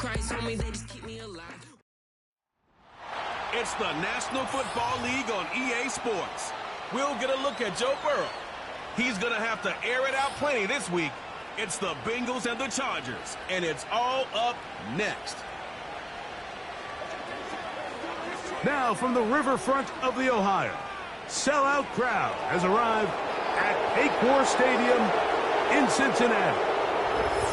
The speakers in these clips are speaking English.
Christ on me, they just keep me alive. It's the National Football League on EA Sports. We'll get a look at Joe Burrow. He's going to have to air it out plenty this week. It's the Bengals and the Chargers, and it's all up next. Now from the riverfront of the Ohio, sellout crowd has arrived at Paycor Stadium in Cincinnati.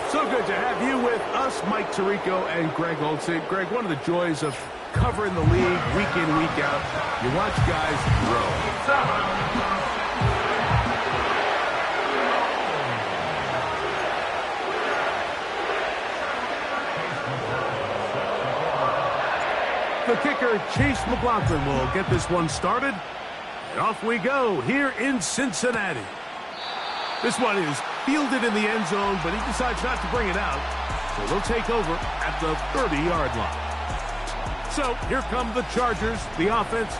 So good to have you with us, Mike Tirico and Greg Olsen. Greg, one of the joys of covering the league week in, week out, you watch guys grow. The kicker, Chase McLaughlin, will get this one started. And off we go here in Cincinnati. This one is fielded in the end zone, but he decides not to bring it out. So they'll take over at the 30-yard line. So here come the Chargers, the offense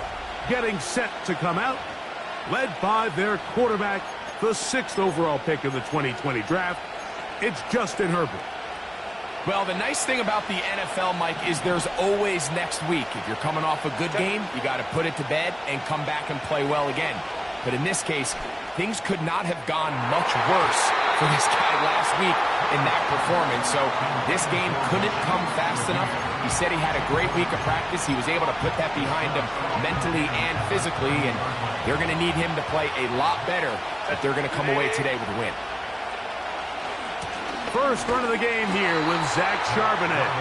getting set to come out, led by their quarterback, the 6th overall pick of the 2020 draft. It's Justin Herbert. Well, the nice thing about the NFL, Mike, is there's always next week. If you're coming off a good game, you got to put it to bed and come back and play well again. But in this case, things could not have gone much worse for this guy last week in that performance. So this game couldn't come fast enough. He said he had a great week of practice. He was able to put that behind him mentally and physically, and they're going to need him to play a lot better if they're going to come away today with a win. First run of the game here with Zach Charbonnet.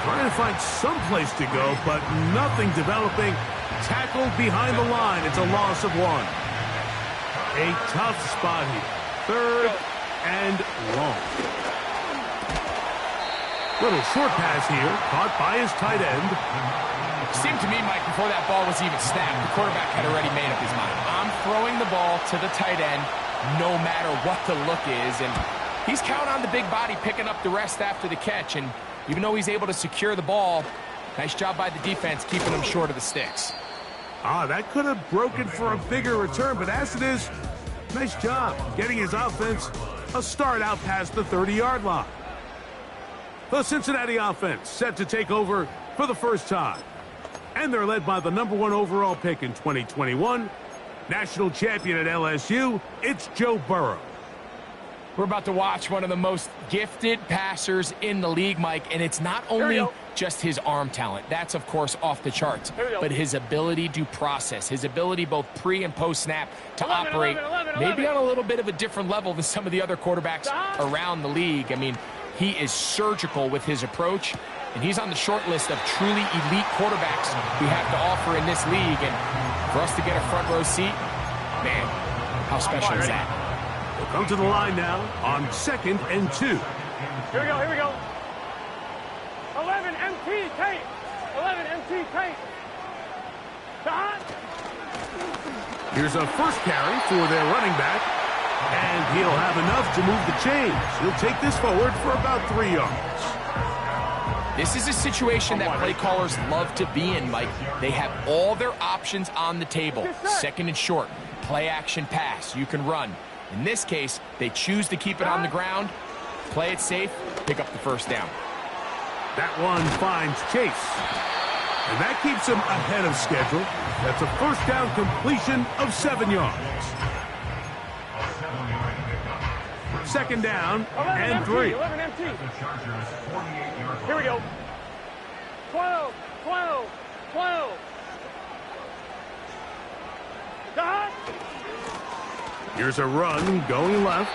Trying to find some place to go, but nothing developing. Tackled behind the line. It's a loss of 1. A tough spot here. 3rd and long. Little short pass here, caught by his tight end. Seemed to me, Mike, before that ball was even snapped, the quarterback had already made up his mind. I'm throwing the ball to the tight end no matter what the look is, and he's counting on the big body picking up the rest after the catch, and even though he's able to secure the ball, nice job by the defense keeping him short of the sticks. That could have broken for a bigger return, but as it is, nice job getting his offense a start out past the 30-yard line. The Cincinnati offense set to take over for the first time. And they're led by the #1 overall pick in 2021, national champion at LSU, it's Joe Burrow. We're about to watch one of the most gifted passers in the league, Mike, and it's not only just his arm talent. That's, of course, off the charts, but his ability to process, his ability both pre- and post-snap to operate maybe on a little bit of a different level than some of the other quarterbacks around the league. I mean, he is surgical with his approach, and he's on the short list of truly elite quarterbacks we have to offer in this league. And for us to get a front row seat, man, how special is that? We'll come to the line now on 2nd and 2. Here we go, here we go. 11 MT tape. 11 MT tape. Here's a first carry for their running back, and he'll have enough to move the chains. He'll take this forward for about 3 yards. This is a situation that play callers love to be in, Mike. They have all their options on the table. 2nd and short, play action pass. You can run. In this case, they choose to keep it on the ground, play it safe, pick up the first down. That one finds Chase. And that keeps him ahead of schedule. That's a first down completion of 7 yards. 2nd down and 3. 11 MT. Here we go. 12, 12, 12. Here's a run going left.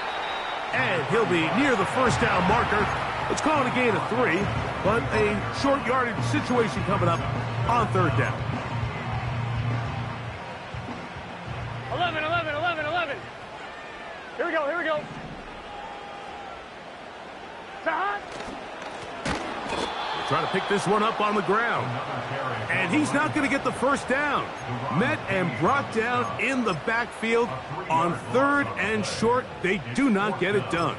And he'll be near the first down marker. Let's call it a gain of 3, but a short yardage situation coming up on 3rd down. 11, 11, 11, 11. Here we go, here we go. Trying to pick this one up on the ground. And he's not going to get the first down. Met and brought down in the backfield on 3rd and short. They do not get it done.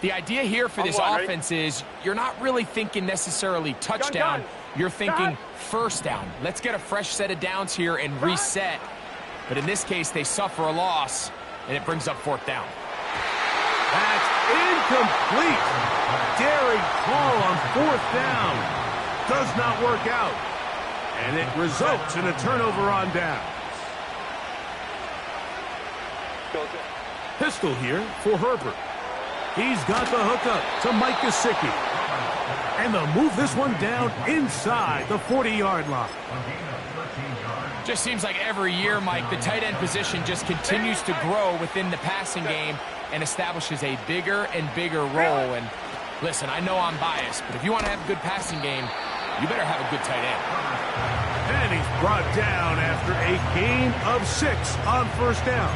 The idea here for this offense is you're not really thinking necessarily touchdown. You're thinking first down. Let's get a fresh set of downs here and reset. But in this case, they suffer a loss, and it brings up 4th down. That's incomplete. Daring call on 4th down. Does not work out. And it results in a turnover on downs. Pistol here for Herbert. He's got the hookup to Mike Gesicki. And they'll move this one down inside the 40-yard line. Just seems like every year, Mike, the tight end position just continues to grow within the passing game and establishes a bigger and bigger role. And listen, I know I'm biased, but if you want to have a good passing game, you better have a good tight end. And he's brought down after a gain of 6 on 1st down.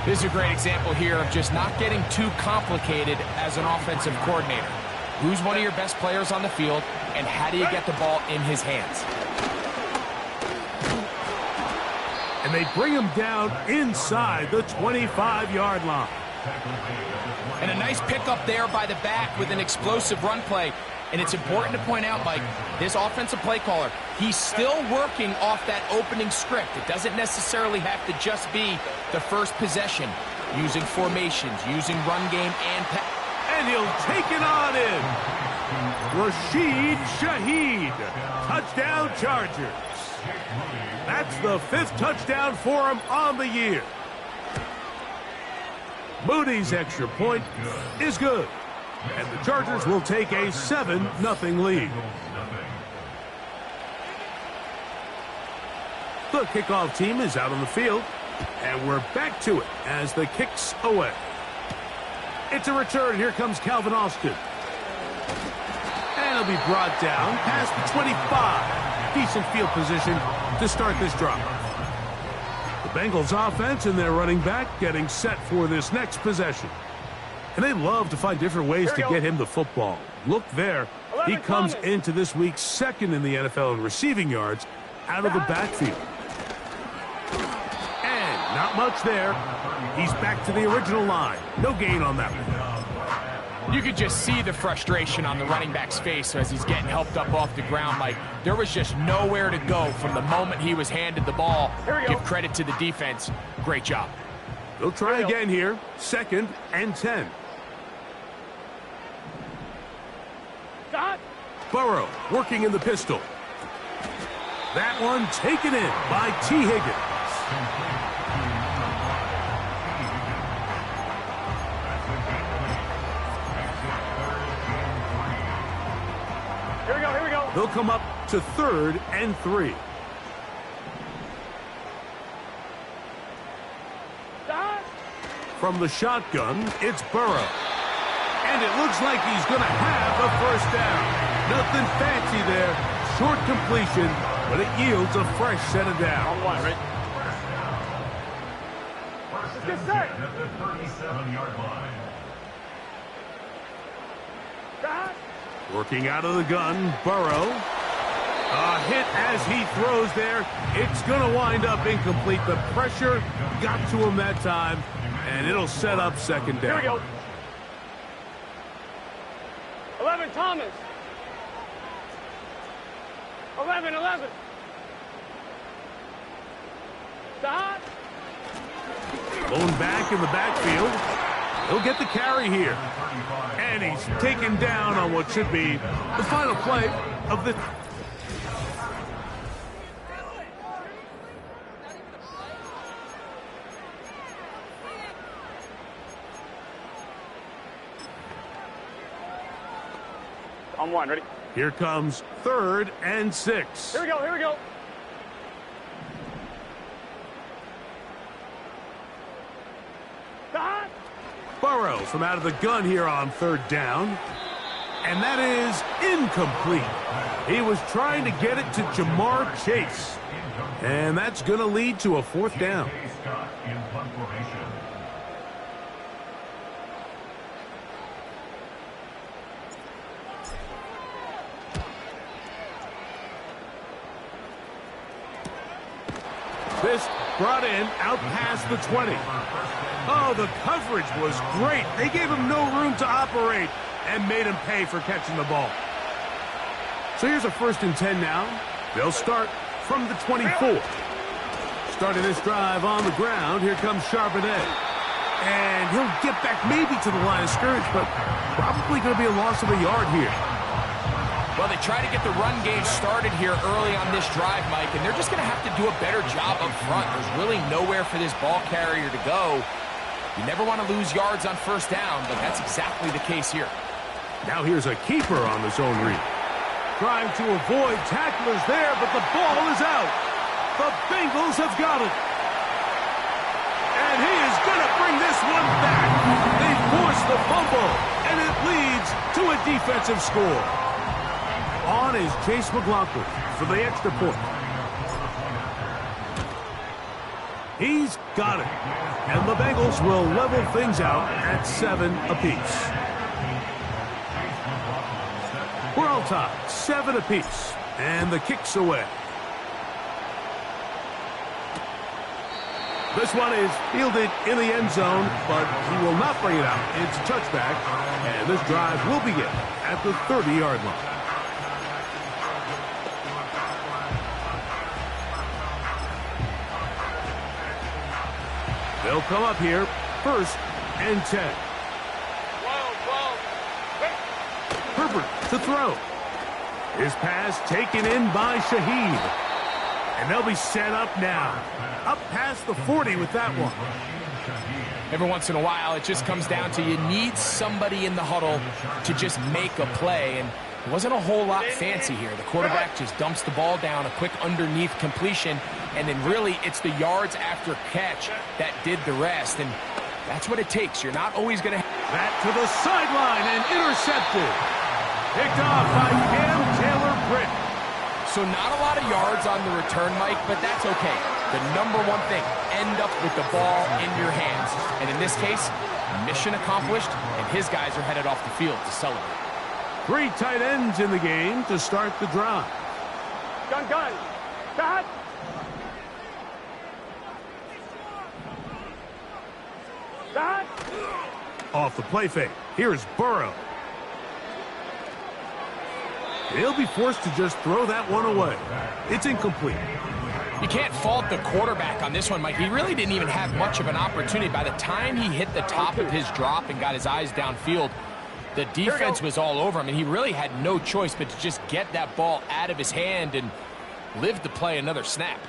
This is a great example here of just not getting too complicated as an offensive coordinator. Who's one of your best players on the field, and how do you get the ball in his hands? And they bring him down inside the 25-yard line. And a nice pickup there by the back with an explosive run play. And it's important to point out, Mike, this offensive play caller, he's still working off that opening script. It doesn't necessarily have to just be the first possession, using formations, using run game and pass. And he'll take it on in. Rashid Shaheed. Touchdown Chargers. That's the 5th touchdown for him on the year. Moody's extra point is good. And the Chargers will take a 7-0 lead. The kickoff team is out on the field. And we're back to it as the kick's away. It's a return. Here comes Calvin Austin. And he'll be brought down past the 25. Decent field position to start this drive. The Bengals offense and their running back getting set for this next possession. And they love to find different ways to get him the football. Look there. He comes into this week 2nd in the NFL in receiving yards out of the backfield. And not much there. He's back to the original line. No gain on that one. You could just see the frustration on the running back's face as he's getting helped up off the ground. Like, there was just nowhere to go from the moment he was handed the ball. Give credit to the defense. Great job. They'll try again here. 2nd and 10. Burrow working in the pistol. That one taken in by T. Higgins. Here we go. They'll come up to 3rd and 3. From the shotgun, it's Burrow. And it looks like he's going to have a 1st down. Nothing fancy there. Short completion, but it yields a fresh set of downs. On 1, right? Let's get set. At the 37-yard line. Working out of the gun, Burrow. A hit as he throws there. It's going to wind up incomplete. The pressure got to him that time, and it'll set up 2nd down. Here we go. 11, Thomas. 11. Stop. Going back in the backfield. He'll get the carry here. And he's taken down on what should be the final play of the... On 1, ready? Here comes 3rd and 6. Here we go. Stop. Burrow from out of the gun here on 3rd down. And that is incomplete. He was trying to get it to Jamar Chase. And that's going to lead to a 4th down. This brought in out past the 20. Oh, the coverage was great. They gave him no room to operate and made him pay for catching the ball. So here's a 1st and 10 now. They'll start from the 24. Starting this drive on the ground, here comes Charbonnet. And he'll get back maybe to the line of scrimmage, but probably going to be a loss of a yard here. Well, they try to get the run game started here early on this drive, Mike, and they're just going to have to do a better job up front. There's really nowhere for this ball carrier to go. You never want to lose yards on first down, but that's exactly the case here. Now here's a keeper on the zone read. Trying to avoid tacklers there, but the ball is out. The Bengals have got it. And he is going to bring this one back. They force the fumble, and it leads to a defensive score. On is Chase McLaughlin for the extra point. He's got it. And the Bengals will level things out at 7 apiece. We're all tied, 7 apiece. And the kick's away. This one is fielded in the end zone, but he will not bring it out. It's a touchback, and this drive will begin at the 30-yard line. They'll come up here, 1st and 10. Herbert to throw. His pass taken in by Shaheed. And they'll be set up now. Up past the 40 with that one. Every once in a while, it just comes down to you need somebody in the huddle to just make a play. And it wasn't a whole lot fancy here. The quarterback just dumps the ball down, a quick underneath completion, and then really it's the yards after catch that did the rest. And that's what it takes. You're not always going to... Back to the sideline and intercepted. Picked off by Cam Taylor-Britt. So not a lot of yards on the return, Mike, but that's okay. The number one thing, end up with the ball in your hands. And in this case, mission accomplished, and his guys are headed off the field to celebrate. 3 tight ends in the game to start the drive. Gun. Cut. Off the play fake. Here's Burrow. He'll be forced to just throw that one away. It's incomplete. You can't fault the quarterback on this one, Mike. He really didn't even have much of an opportunity. By the time he hit the top of his drop and got his eyes downfield, the defense was all over him, and he really had no choice but to just get that ball out of his hand and live to play another snap.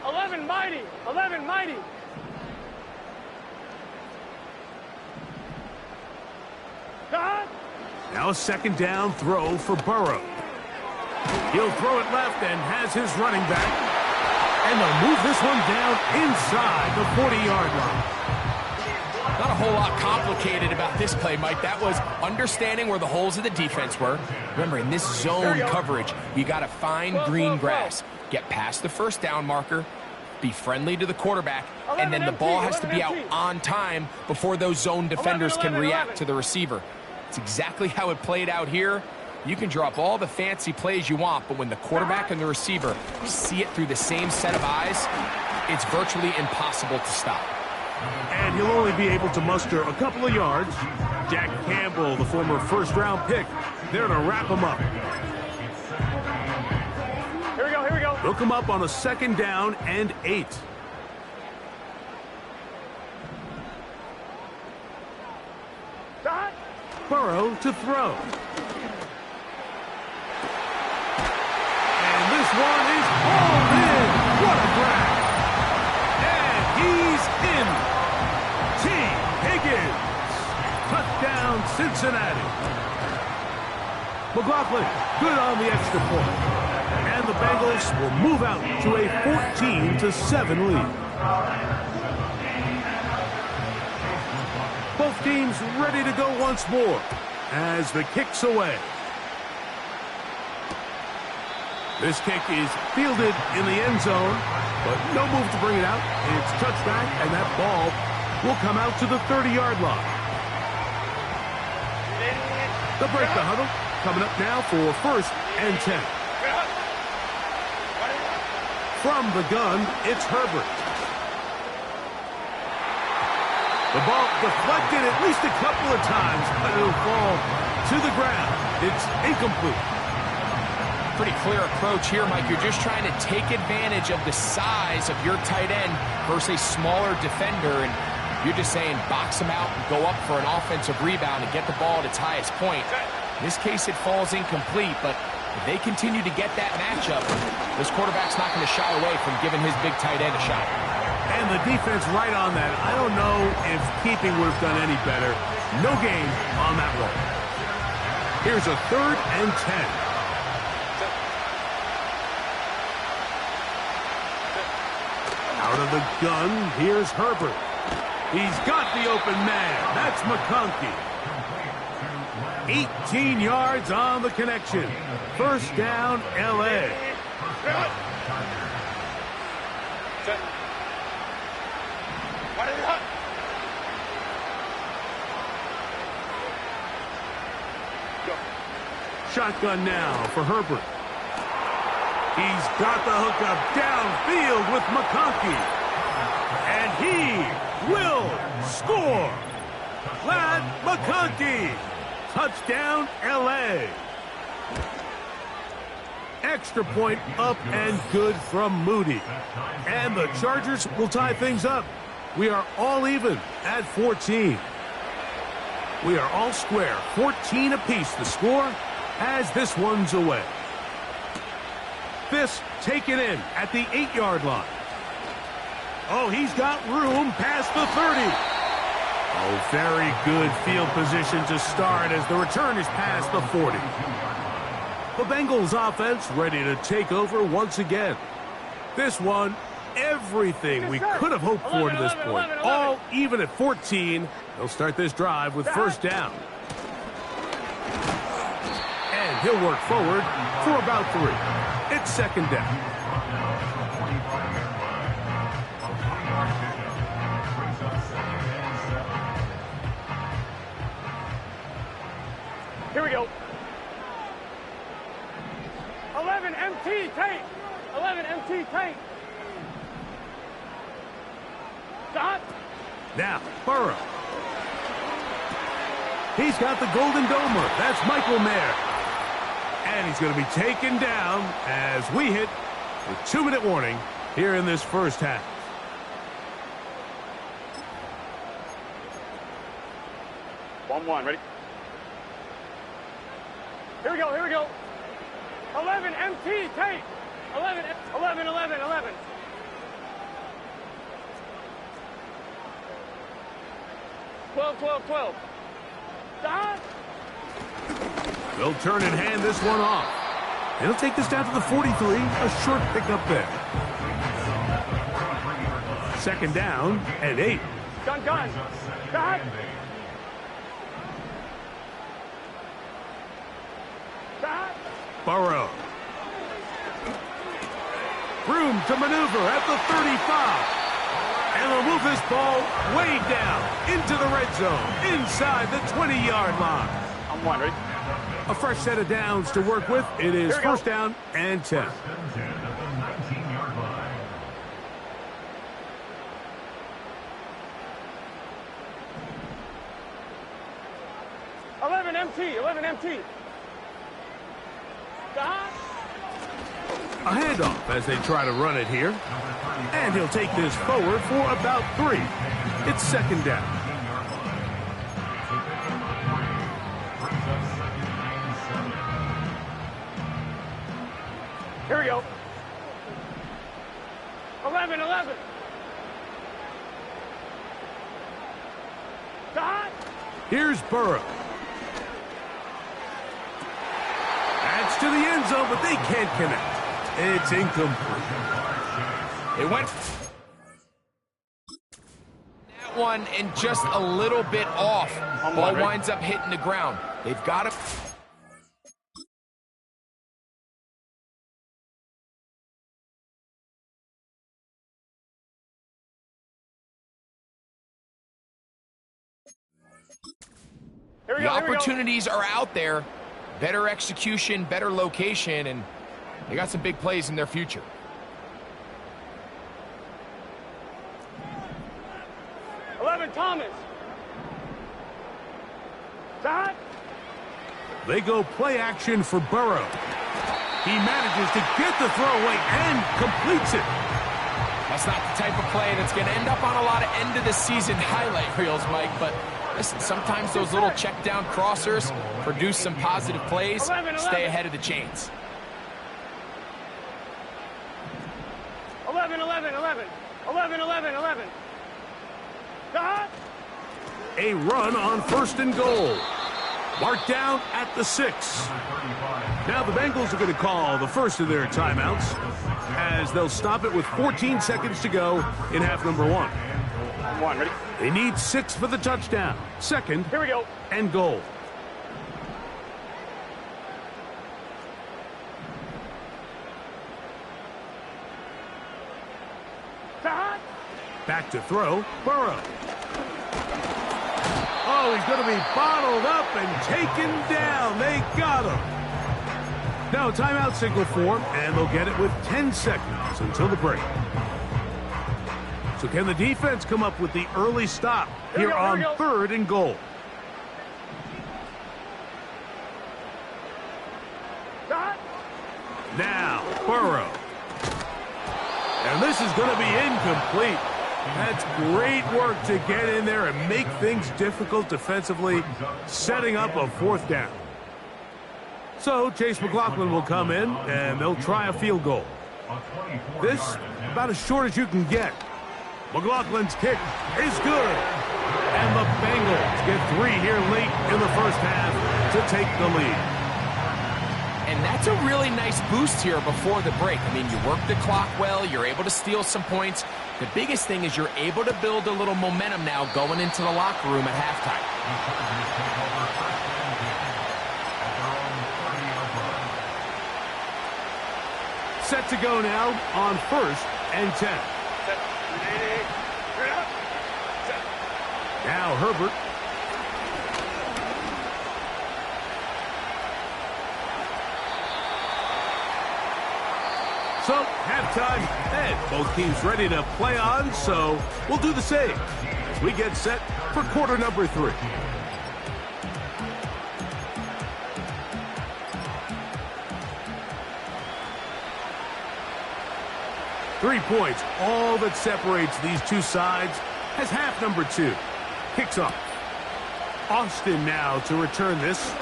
11 mighty. 11 mighty. Cut. Now a 2nd down throw for Burrow. He'll throw it left and has his running back. And they'll move this one down inside the 40-yard line. Not a whole lot complicated about this play, Mike. That was understanding where the holes of the defense were. Remember, in this zone coverage, you got to find green grass. Get past the 1st down marker, be friendly to the quarterback, and then the ball has to be out on time before those zone defenders can react to the receiver. It's exactly how it played out here. You can draw up all the fancy plays you want, but when the quarterback and the receiver see it through the same set of eyes, it's virtually impossible to stop. And he'll only be able to muster a couple of yards. Jack Campbell, the former 1st-round pick, there to wrap him up. Here we go. They'll come up on a 2nd down and 8. Cut. Burrow to throw. And this one is hauled in. What a grab. And he's in. T. Higgins. Touchdown, Cincinnati. McLaughlin, good on the extra point. And the Bengals will move out to a 14-7 lead. Both teams ready to go once more as the kick's away. This kick is fielded in the end zone, but no move to bring it out. It's touchback, and that ball will come out to the 30-yard line. They'll break the huddle. Coming up now for 1st and 10. From the gun, it's Herbert. The ball deflected at least a couple of times, but it'll fall to the ground. It's incomplete. pretty clear approach here, Mike. You're just trying to take advantage of the size of your tight end versus a smaller defender, and you're just saying box him out and go up for an offensive rebound and get the ball at its highest point. In this case, it falls incomplete, but if they continue to get that matchup, this quarterback's not going to shy away from giving his big tight end a shot. And the defense right on that. I don't know if keeping would have done any better. No gain on that one. Here's a 3rd and 10. Out of the gun, here's Herbert. He's got the open man. That's McConkey. 18 yards on the connection. First down, L.A. Shotgun now for Herbert. He's got the hookup downfield with McConkey. And he will score. Glad McConkey. Touchdown, L.A. Extra point up and good from Moody. And the Chargers will tie things up. We are all even at 14. We are all square. 14 apiece the score as this one's away. This taken in at the 8-yard line. Oh, he's got room past the 30. Oh, very good field position to start as the return is past the 40. The Bengals offense ready to take over once again. This one, everything we could have hoped for to this point. All even at 14. They'll start this drive with first down. And he'll work forward for about 3. It's second down. Here we go. 11 MT tape. 11 MT tape. Stop. Now, Burrow. He's got the Golden Domer. That's Michael Mayer. And he's going to be taken down as we hit the 2-minute warning here in this first half. One, ready? Here we go, here we go. 11 MT tape. 11. 12. Stop. They'll turn and hand this one off. They'll take this down to the 43. A short pickup there. Second down and 8. Gun. Stop. Stop. Burrow. Room to maneuver at the 35. And they'll move this ball way down into the red zone, inside the 20-yard line. I'm one, ready? A fresh set of downs to work with. It is first down and 10. 11 MT. Stop. A handoff as they try to run it here. And he'll take this forward for about 3. It's second down. Here we go. 11. Stop. Here's Burrow. That's to the end zone, but they can't connect. It's incomplete. It went that one and just a little bit off. Ball winds up hitting the ground. They've got to... The opportunities are out there. Better execution, better location, and they got some big plays in their future. Thomas. Stop. They go play action for Burrow. He manages to get the throwaway and completes it. That's not the type of play that's going to end up on a lot of end-of-the-season highlight reels, Mike, but listen, sometimes those little check-down crossers produce some positive plays. Stay ahead of the chains. 11, 11, 11. 11, 11, 11. A run on 1st and goal. Marked down at the 6. Now the Bengals are going to call the first of their timeouts as they'll stop it with 14 seconds to go in half number 1. Ready? They need 6 for the touchdown. 2nd Here we go. and goal. Back to throw, Burrow. Oh, he's going to be bottled up and taken down. They got him. Now, timeout signal form, and they'll get it with 10 seconds until the break. So can the defense come up with the early stop here on 3rd and goal? Now, Burrow. And this is going to be incomplete. That's great work to get in there and make things difficult defensively, setting up a 4th down. So Chase McLaughlin will come in, and they'll try a field goal. This, about as short as you can get. McLaughlin's kick is good. And the Bengals get 3 here late in the first half to take the lead. And that's a really nice boost here before the break. I mean, you work the clock well, you're able to steal some points. The biggest thing is you're able to build a little momentum now going into the locker room at halftime. Set to go now on 1st and 10. Now Herbert. So, halftime, and both teams ready to play on, so we'll do the same as we get set for quarter number 3. Three points, all that separates these two sides as half number 2 kicks off. Austin now to return this.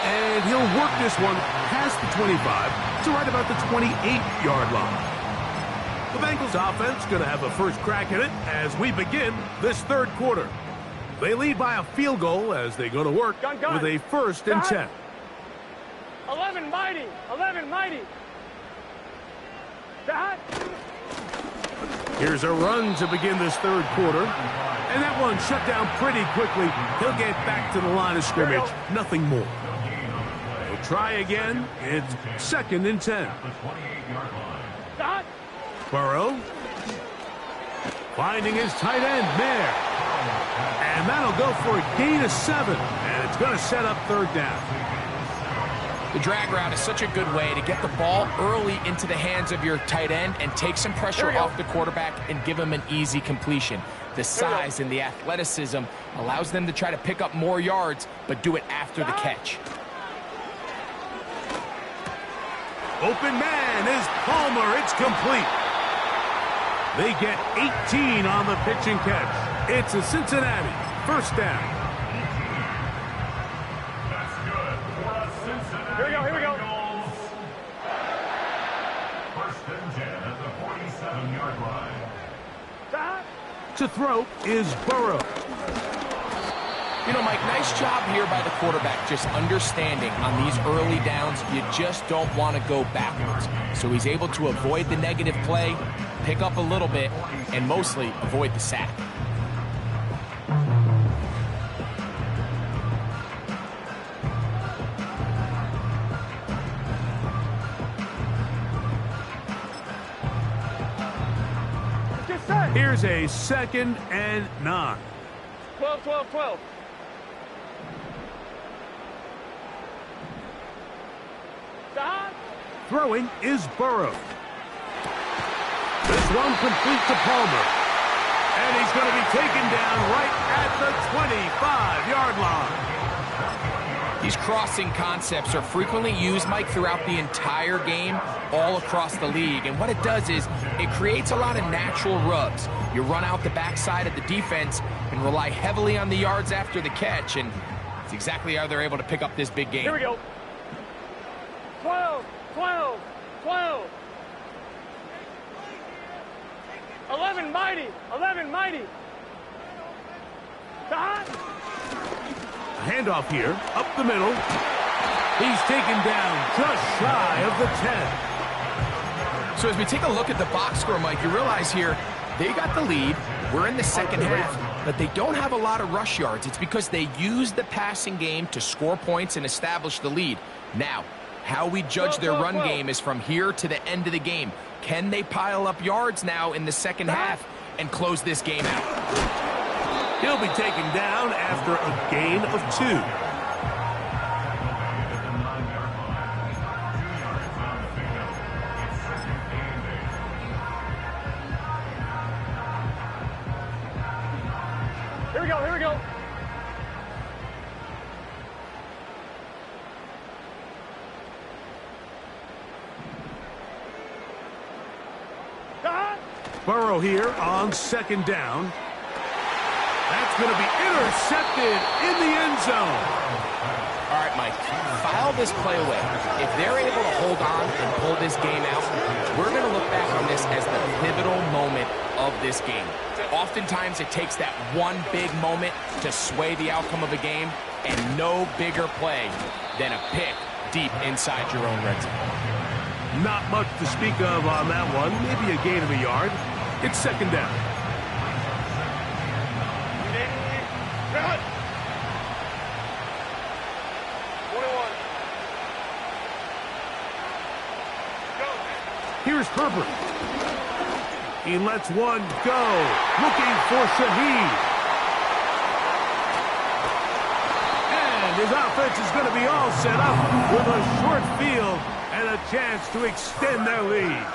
And he'll work this one past the 25 to right about the 28-yard line. The Bengals offense going to have a first crack at it as we begin this 3rd quarter. They lead by a field goal as they go to work with a 1st and 10. 11 mighty. 11 mighty. Here's a run to begin this 3rd quarter. And that one shut down pretty quickly. He'll get back to the line of scrimmage. Nothing more. He'll try again. It's 2nd and 10. Burrow. Finding his tight end there. And that'll go for a gain of 7. And it's going to set up 3rd down. The drag route is such a good way to get the ball early into the hands of your tight end and take some pressure off the quarterback and give him an easy completion. The size and the athleticism allows them to try to pick up more yards, but do it after the catch. Open man is Palmer. It's complete. They get 18 on the pitch and catch. It's a Cincinnati 1st down. Here we go. 1st and 10 at the 47-yard line. To throw is Burrow. You know, Mike, nice job here by the quarterback, just understanding on these early downs, you just don't want to go backwards. So he's able to avoid the negative play, pick up a little bit, and mostly avoid the sack. Here's a 2nd and 9. 12, 12, 12. Throwing is Burrow. This one complete to Palmer. And he's going to be taken down right at the 25-yard line. These crossing concepts are frequently used, Mike, throughout the entire game, all across the league. And what it does is it creates a lot of natural rubs. You run out the backside of the defense and rely heavily on the yards after the catch, and it's exactly how they're able to pick up this big game. Here we go. 12, 12, 12. 11 mighty, 11 mighty. Dot. A handoff here, up the middle. He's taken down just shy of the 10. So as we take a look at the box score, Mike, you realize here they got the lead. We're in the second half, but they don't have a lot of rush yards. It's because they use the passing game to score points and establish the lead. Now, how we judge their run game is from here to the end of the game. Can they pile up yards now in the second half and close this game out? He'll be taken down after a gain of 2. Here we go, here we go. Dot. Burrow here on second down. That's going to be intercepted in the end zone. All right, Mike, file this play away. If they're able to hold on and pull this game out, we're going to look back on this as the pivotal moment of this game. Oftentimes, it takes that one big moment to sway the outcome of a game, and no bigger play than a pick deep inside your own red zone. Not much to speak of on that one. Maybe a gain of a yard. It's second down. Here's Herbert. He lets one go. Looking for Shaheed. And his offense is going to be all set up with a short field and a chance to extend their lead.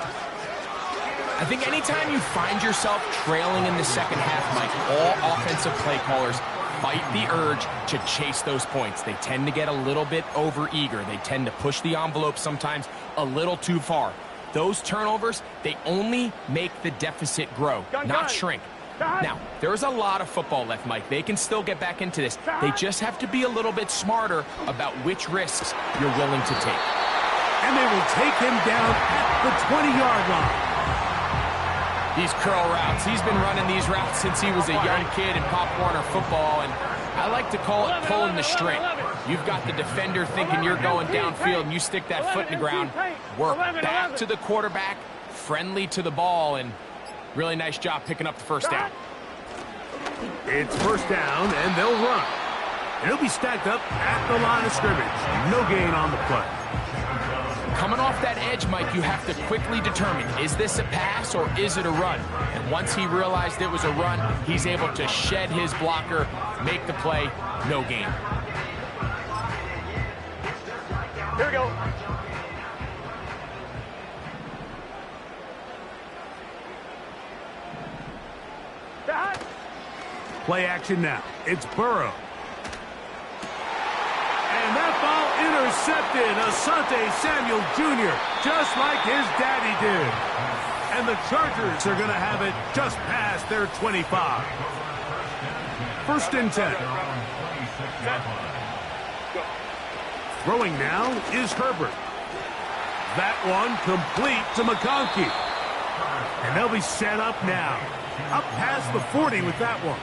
I think anytime you find yourself trailing in the second half, Mike, all offensive play callers fight the urge to chase those points. They tend to get a little bit over-eager. They tend to push the envelope sometimes a little too far. Those turnovers, they only make the deficit grow, not shrink. Now, there's a lot of football left, Mike. They can still get back into this. They just have to be a little bit smarter about which risks you're willing to take. And they will take him down at the 20-yard line. These curl routes, he's been running these routes since he was a young kid in Pop Warner football, and I like to call it pulling the string. You've got the defender thinking you're going downfield, and you stick that foot in the ground, work back to the quarterback, friendly to the ball, and really nice job picking up the first down. It's first down, and they'll run. And he'll be stacked up at the line of scrimmage. No gain on the play. Coming off that edge, Mike, you have to quickly determine, is this a pass or is it a run? And once he realized it was a run, he's able to shed his blocker, make the play, no gain. Here we go. Dot. Play action now. It's Burrow. And that ball intercepted. Asante Samuel Jr., just like his daddy did. And the Chargers are going to have it just past their 25. First and 10. Throwing now is Herbert. That one complete to McConkey. And they'll be set up now. Up past the 40 with that one.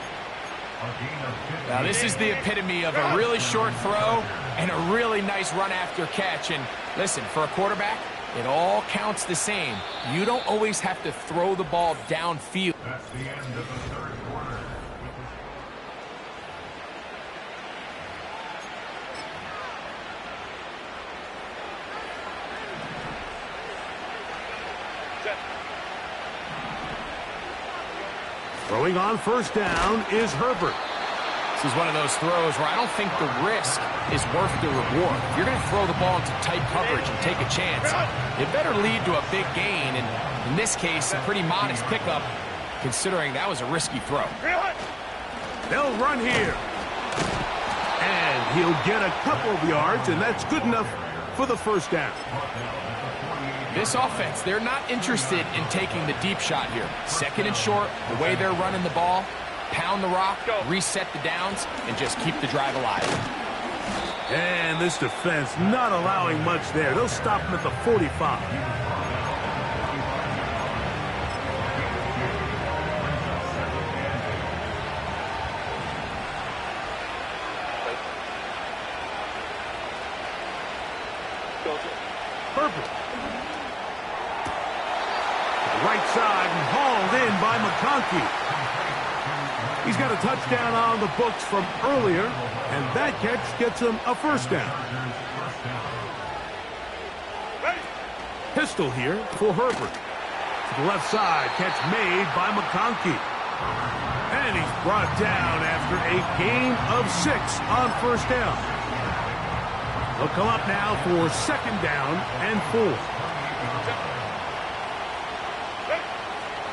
Now, this is the epitome of a really short throw and a really nice run after catch. And listen, for a quarterback, it all counts the same. You don't always have to throw the ball downfield. That's the end of the third quarter. Throwing on first down is Herbert. This is one of those throws where I don't think the risk is worth the reward. If you're going to throw the ball into tight coverage and take a chance, it better lead to a big gain. And in this case, a pretty modest pickup, considering that was a risky throw. They'll run here. And he'll get a couple of yards, and that's good enough for the first down. This offense, they're not interested in taking the deep shot here. Second and short, the way they're running the ball, pound the rock, reset the downs, and just keep the drive alive. And this defense not allowing much there. They'll stop him at the 45. Herbert. Right side and hauled in by McConkey. He's got a touchdown on the books from earlier, and that catch gets him a first down. Pistol here for Herbert. To the left side, catch made by McConkey. And he's brought down after a gain of 6 on first down. They'll come up now for second down and 4.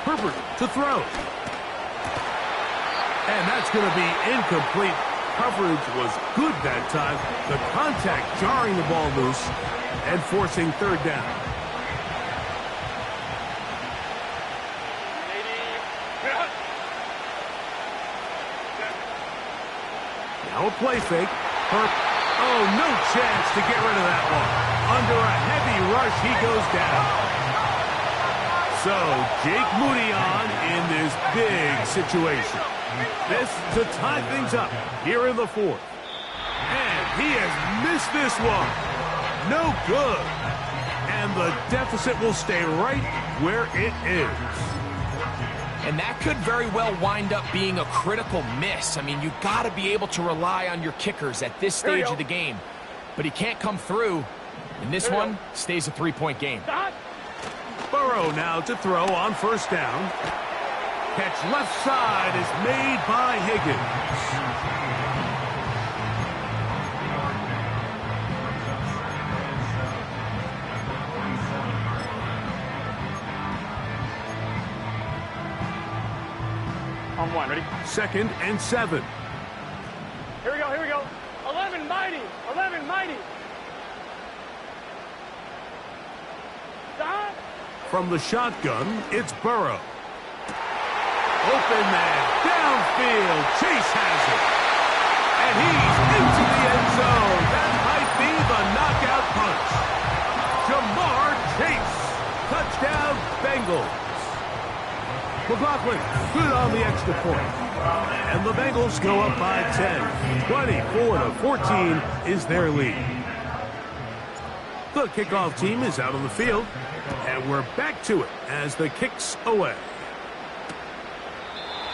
Herbert to throw. And that's going to be incomplete. Coverage was good that time. The contact jarring the ball loose and forcing third down. Now a play fake. Oh, no chance to get rid of that one. Under a heavy rush, he goes down. So, Jake Moody on in this big situation. This to tie things up here in the fourth. And he has missed this one. No good. And the deficit will stay right where it is. And that could very well wind up being a critical miss. I mean, you've got to be able to rely on your kickers at this stage of the game. But he can't come through. And this one stays a 3-point game. Burrow now to throw on first down. Catch left side is made by Higgins. On one, ready? Second and 7. Here we go, here we go. 11 mighty, 11 mighty. Stop. From the shotgun, it's Burrow. Open man, downfield, Chase has it. And he's into the end zone. That might be the knockout punch. Jamar Chase, touchdown Bengals. McLaughlin, good on the extra point. And the Bengals go up by 10. 24-14 is their lead. The kickoff team is out on the field, and we're back to it as the kick's away.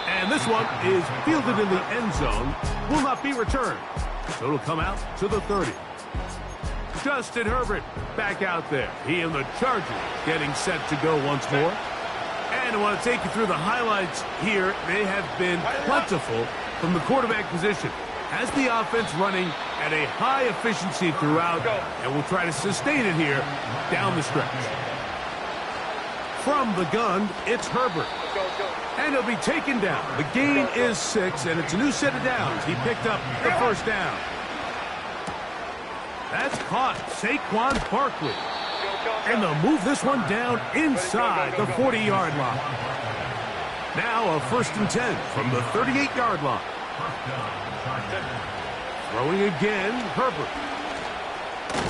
And this one is fielded in the end zone, will not be returned. So it'll come out to the 30. Justin Herbert back out there. He and the Chargers getting set to go once more. And I want to take you through the highlights here. They have been plentiful from the quarterback position. Has the offense running at a high efficiency throughout, and we'll try to sustain it here down the stretch. From the gun, it's Herbert. And he'll be taken down. The gain is 6, and it's a new set of downs. He picked up the first down. That's caught. Saquon Barkley. And they'll move this one down inside the 40-yard line. Now a first and 10 from the 38-yard line. Throwing again, Herbert.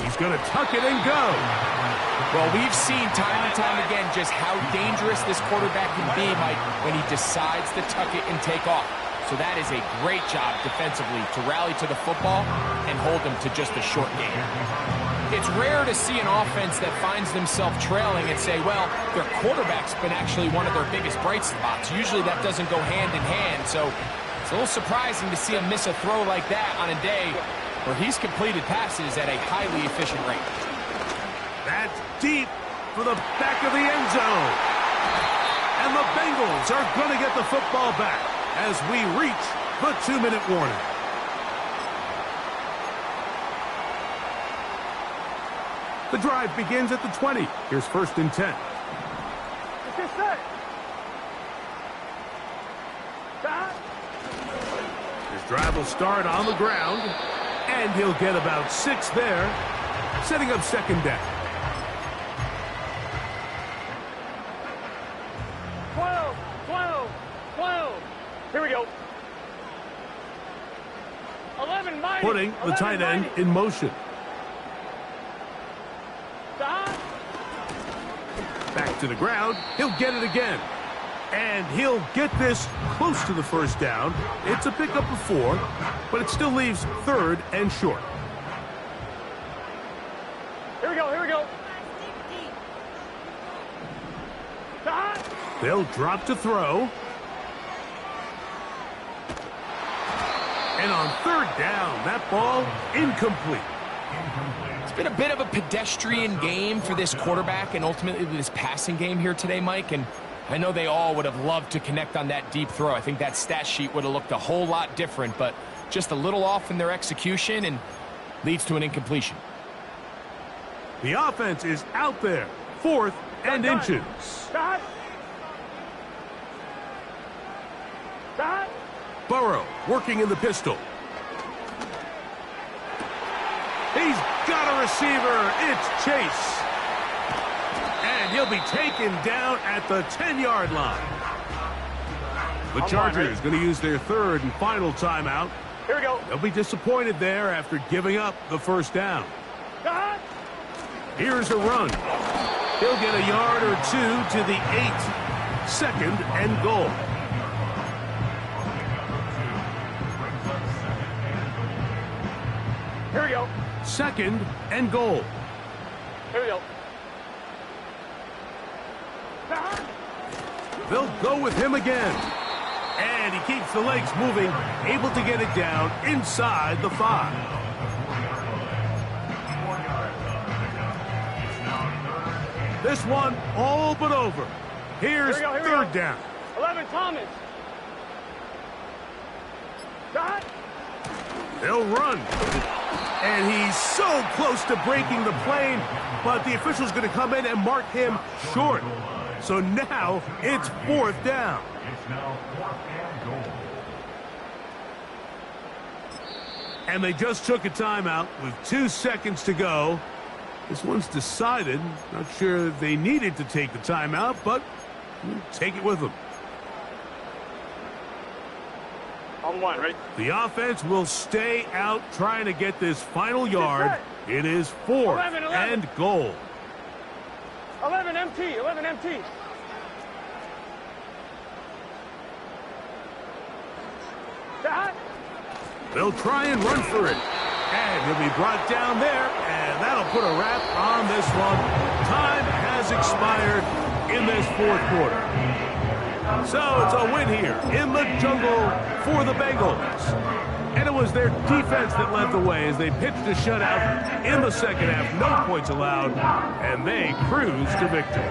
He's going to tuck it and go. Well, we've seen time and time again just how dangerous this quarterback can be, Mike, when he decides to tuck it and take off. So that is a great job defensively to rally to the football and hold them to just a short gain. It's rare to see an offense that finds themselves trailing and say, well, their quarterback's been actually one of their biggest bright spots. Usually that doesn't go hand in hand, so it's a little surprising to see him miss a throw like that on a day where he's completed passes at a highly efficient rate. That's deep for the back of the end zone. And the Bengals are going to get the football back as we reach the 2-minute warning. The drive begins at the 20. Here's first and 10. Get set. Stop. This drive will start on the ground. And he'll get about 6 there, setting up second down. 12, 12, 12. Here we go. 11 mighty. Putting the tight end in motion. Back to the ground. He'll get it again. And he'll get this close to the first down. It's a pickup of 4, but it still leaves third and short. Here we go, here we go. They'll drop to throw. And on third down, that ball incomplete. It's been a bit of a pedestrian game for this quarterback and ultimately this passing game here today, Mike. And I know they all would have loved to connect on that deep throw. I think that stat sheet would have looked a whole lot different, but just a little off in their execution and leads to an incompletion. The offense is out there. 4th and inches. Burrow working in the pistol. He's got a receiver. It's Chase. And he'll be taken down at the 10-yard line. The Chargers going to use their third and final timeout. Here we go. They'll be disappointed there after giving up the first down. Here's a run. He'll get a yard or 2 to the 8. 2nd and goal. Here we go. 2nd and goal. Here we go. They'll go with him again. And he keeps the legs moving, able to get it down inside the 5. This one all but over. Here's third down. 11, Thomas. They'll run. And he's so close to breaking the plane, but the official's going to come in and mark him short. So now it's 4th down. It's now 4th and goal. And they just took a timeout with 2 seconds to go. This one's decided. Not sure they needed to take the timeout, but we'll take it with them. On 1, right? The offense will stay out trying to get this final yard. It is 4th 11. and goal. 11 MT, 11 MT. They'll try and run for it. And he'll be brought down there, and that'll put a wrap on this one. Time has expired in this 4th quarter. So it's a win here in the jungle for the Bengals. And it was their defense that led the way as they pitched a shutout in the second half. No points allowed, and they cruised to victory.